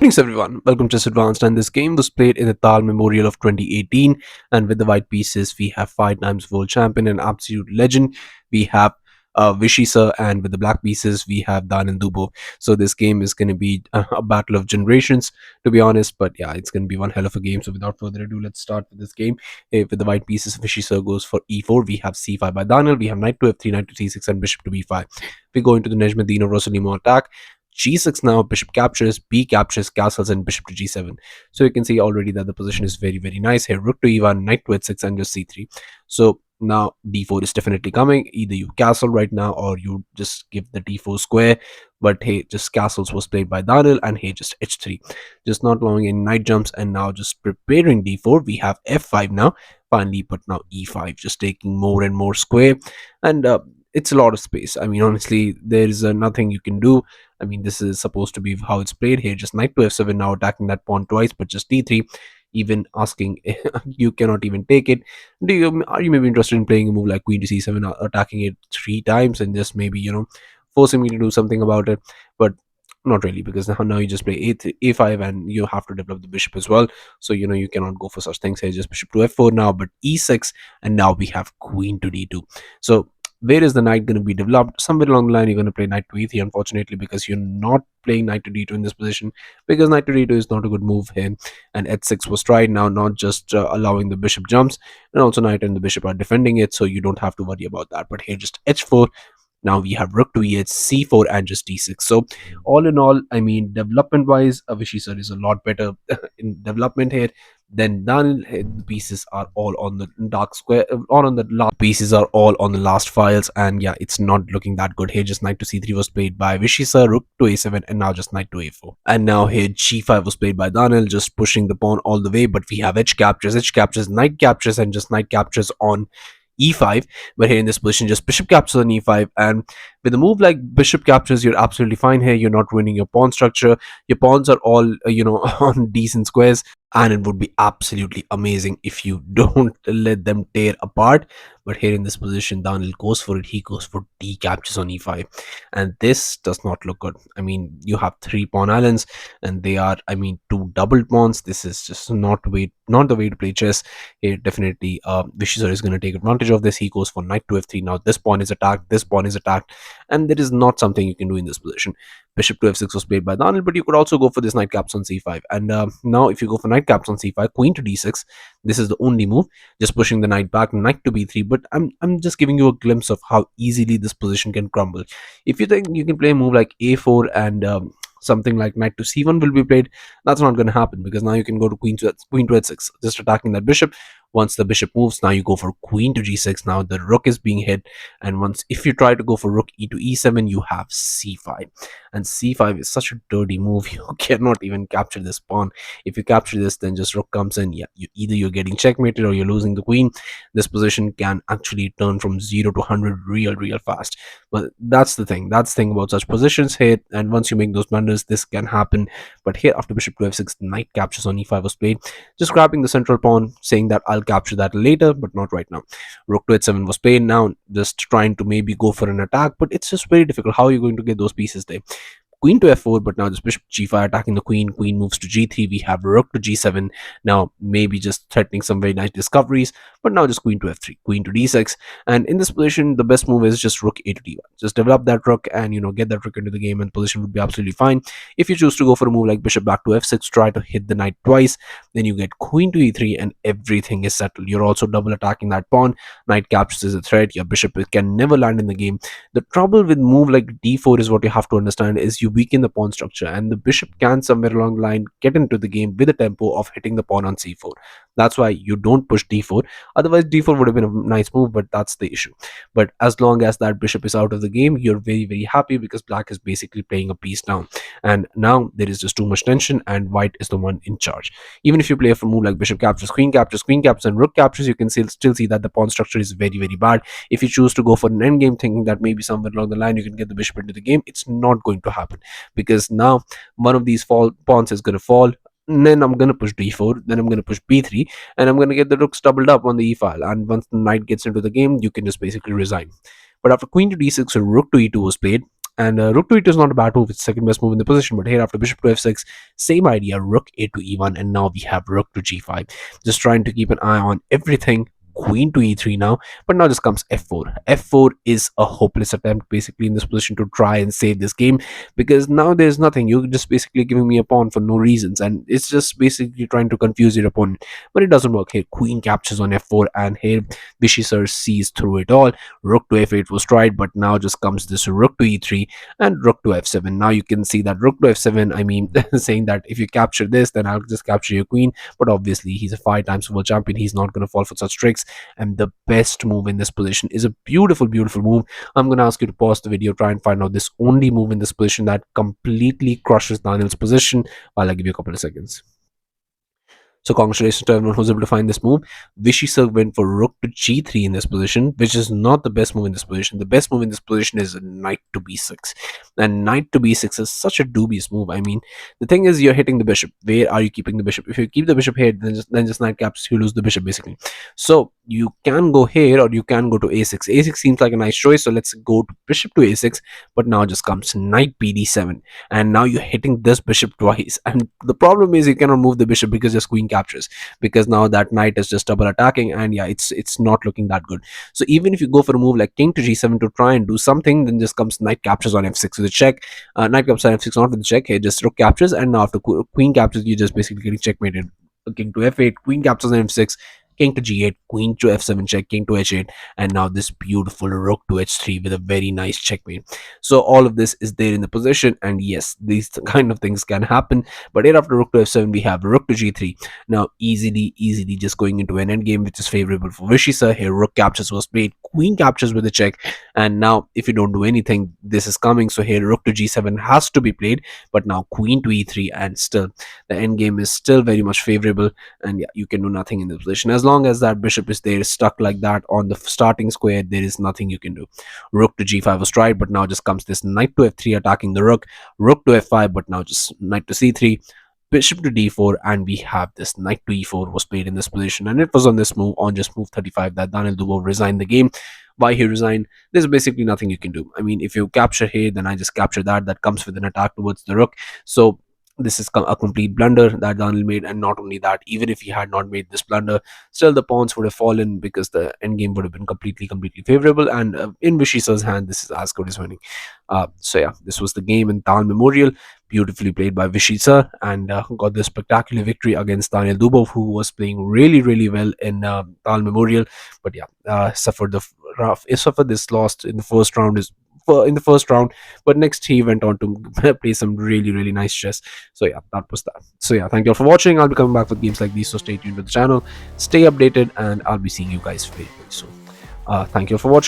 Greetings everyone, welcome to Advanced, and this game was played in the Tal Memorial of 2018, and with the white pieces we have 5 times world champion and absolute legend. We have Vishy sir, and with the black pieces we have Daniil Dubov. So this game is going to be a battle of generations, to be honest, but yeah, it's going to be one hell of a game. So without further ado, let's start with this game. With the white pieces, Vishy sir goes for e4, we have c5 by Daniil, we have knight to f3, knight to c6 and bishop to b5. We go into the Nejmedino Rosalimo attack. G6 now, bishop captures, B captures, castles, and bishop to G7. So you can see already that the position is very, very nice here. Rook to E1, knight to H6, and just C3. So now D4 is definitely coming. Either you castle right now or you just give the D4 square. But hey, just castles was played by Daniil, and hey, just H3. Just not allowing any knight jumps, and now just preparing D4. We have F5 now, finally, but now E5, just taking more and more square. And it's a lot of space. I mean, honestly, there is nothing you can do. I mean, this is supposed to be how it's played here. Just knight to f7 now, attacking that pawn twice, but just d3. Even asking, you cannot even take it. Are you maybe interested in playing a move like queen to c7, attacking it 3 times, and just maybe forcing me to do something about it? But not really, because now you just play a5, and you have to develop the bishop as well. So you cannot go for such things here. Just bishop to f4 now, but e6, and now we have queen to d2. So where is the knight going to be developed? Somewhere along the line, you're going to play knight to e3, unfortunately, because you're not playing knight to d2 in this position, because knight to d2 is not a good move here. And h6 was tried now, not just allowing the bishop jumps, and also knight and the bishop are defending it, so you don't have to worry about that. But here, just h4. Now we have rook to e8, c4, and just d6. So all in all, I mean, development wise, Avicii sir is a lot better in development here. Then Daniil, the pieces are all on the dark square, or on the last pieces are all on the last files, and yeah, it's not looking that good here. Just knight to c3 was played by Vishy sir, rook to a7, and now just knight to a4. And now here g5 was played by Daniil, just pushing the pawn all the way, but we have edge captures, knight captures, and just knight captures on e5. But here in this position, just bishop captures on e5, and with a move like bishop captures, you're absolutely fine here. You're not ruining your pawn structure. Your pawns are all on decent squares, and it would be absolutely amazing if you don't let them tear apart. But here in this position, Daniil goes for it. He goes for d captures on e5, and this does not look good. I mean, you have 3 pawn islands, and they are, I mean, 2 double pawns. This is just not the way to play chess. Here definitely Vishisar is going to take advantage of this. He goes for knight to f3. Now this pawn is attacked, this pawn is attacked, and there is not something you can do in this position. Bishop to f6 was played by Daniil, but you could also go for this knight caps on c5. And now if you go for knight caps on c5, queen to d6, this is the only move, just pushing the knight back, knight to b3. But I'm just giving you a glimpse of how easily this position can crumble. If you think you can play a move like a4 and something like knight to c1 will be played, that's not going to happen, because now you can go to queen to h6, just attacking that bishop. Once the bishop moves, now you go for queen to g6. Now the rook is being hit, and once if you try to go for rook e to e7, you have c5, and c5 is such a dirty move. You cannot even capture this pawn. If you capture this, then just rook comes in. Yeah, either you're getting checkmated or you're losing the queen. This position can actually turn from 0 to 100 real fast. But that's the thing about such positions here, and once you make those blunders, this can happen. But here, after bishop to f6, knight captures on e5 was played, just grabbing the central pawn, saying that I'll capture that later, but not right now. Rook to h7 was played. Now just trying to maybe go for an attack, but it's just very difficult. How are you going to get those pieces there? Queen to f4, but now this bishop g5 attacking the queen. Queen moves to g3. We have rook to g7. Now maybe just threatening some very nice discoveries, but now just queen to f3, queen to d6. And in this position, the best move is just rook a to d1. Just develop that rook and get that rook into the game, and the position would be absolutely fine. If you choose to go for a move like bishop back to f6, try to hit the knight twice, then you get queen to e3, and everything is settled. You're also double attacking that pawn. Knight captures is a threat. Your bishop can never land in the game. The trouble with move like d4 is, what you have to understand is, you weaken the pawn structure, and the bishop can somewhere along the line get into the game with a tempo of hitting the pawn on c4. That's why you don't push d4. Otherwise d4 would have been a nice move, but that's the issue. But as long as that bishop is out of the game, you're very happy, because black is basically playing a piece down, and now there is just too much tension, and white is the one in charge. Even if you play a move like bishop captures, queen captures, and rook captures, you can still see that the pawn structure is very bad. If you choose to go for an endgame, thinking that maybe somewhere along the line you can get the bishop into the game, it's not going to happen, because now one of these pawns is going to fall. And then I'm going to push d4, then I'm going to push b3, and I'm going to get the rooks doubled up on the e file. And once the knight gets into the game, you can just basically resign. But after queen to d6, so rook to e2 was played. And rook to e2 is not a bad move. It's second best move in the position. But here after bishop to f6, same idea, rook a to e1, and now we have rook to g5. Just trying to keep an eye on everything. Queen to e3 now, but now just comes f4. F4 is a hopeless attempt basically in this position to try and save this game, because now there's nothing. You're just basically giving me a pawn for no reasons, and it's just basically trying to confuse your opponent. But it doesn't work here. Queen captures on f4, and here Vishy sir sees through it all. Rook to f8 was tried, but now just comes this rook to e3 and rook to f7. Now you can see that rook to f7, I mean, saying that if you capture this, then I'll just capture your queen. But obviously, he's a 5 times world champion. He's not going to fall for such tricks. And the best move in this position is a beautiful, beautiful move. I'm going to ask you to pause the video, try and find out this only move in this position that completely crushes Daniil's position, while I give you a couple of seconds. So congratulations to everyone who's able to find this move. Vishy sir went for rook to g3 in this position, which is not the best move in this position. The best move in this position is knight to b6. And knight to b6 is such a dubious move. I mean, the thing is, you're hitting the bishop. Where are you keeping the bishop? If you keep the bishop here, then just knight captures, you lose the bishop basically. So you can go here or you can go to a6. A6 seems like a nice choice. So let's go to bishop to a6. But now just comes knight bd7. And now you're hitting this bishop twice. And the problem is you cannot move the bishop because your queen captures, because now that knight is just double attacking, and yeah, it's not looking that good. So even if you go for a move like king to g7 to try and do something, then just comes knight captures on f6 with a check. Knight captures on f6 not with a check. Here just rook captures, and now after queen captures, you just basically getting checkmated. King to f8, queen captures on f6, king to g8, queen to f7 check, king to h8, and now this beautiful rook to h3 with a very nice checkmate. So all of this is there in the position, and yes, these kind of things can happen. But here after rook to f7, we have rook to g3. Now easily just going into an endgame which is favorable for Vishy sir. Here rook captures was played, queen captures with a check, and now if you don't do anything, this is coming. So here rook to g7 has to be played, but now queen to e3, and still the endgame is still very much favorable, and yeah, you can do nothing in this position. As long as that bishop is there stuck like that on the starting square, there is nothing you can do. Rook to g5 was tried, but now just comes this knight to f3 attacking the rook to f5, but now just knight to c3, bishop to d4, and we have this knight to e4 was played in this position. And it was on this move, on just move 35, that Daniil Dubov resigned the game. Why he resigned, there's basically nothing you can do. I mean, if you capture here, then I just capture that comes with an attack towards the rook. So this is a complete blunder that Daniil made. And not only that, even if he had not made this blunder, still the pawns would have fallen, because the endgame would have been completely favorable. And in Vishy sir's hand, this is as good as winning. So yeah, this was the game in Tal Memorial, beautifully played by Vishy sir, and got this spectacular victory against Daniil Dubov, who was playing really well in Tal Memorial. But yeah, suffered this loss in the first round. But next he went on to play some really nice chess. So yeah, that was that. So yeah, thank you all for watching. I'll be coming back with games like these, so stay tuned with the channel, stay updated, and I'll be seeing you guys very soon. Thank you all for watching.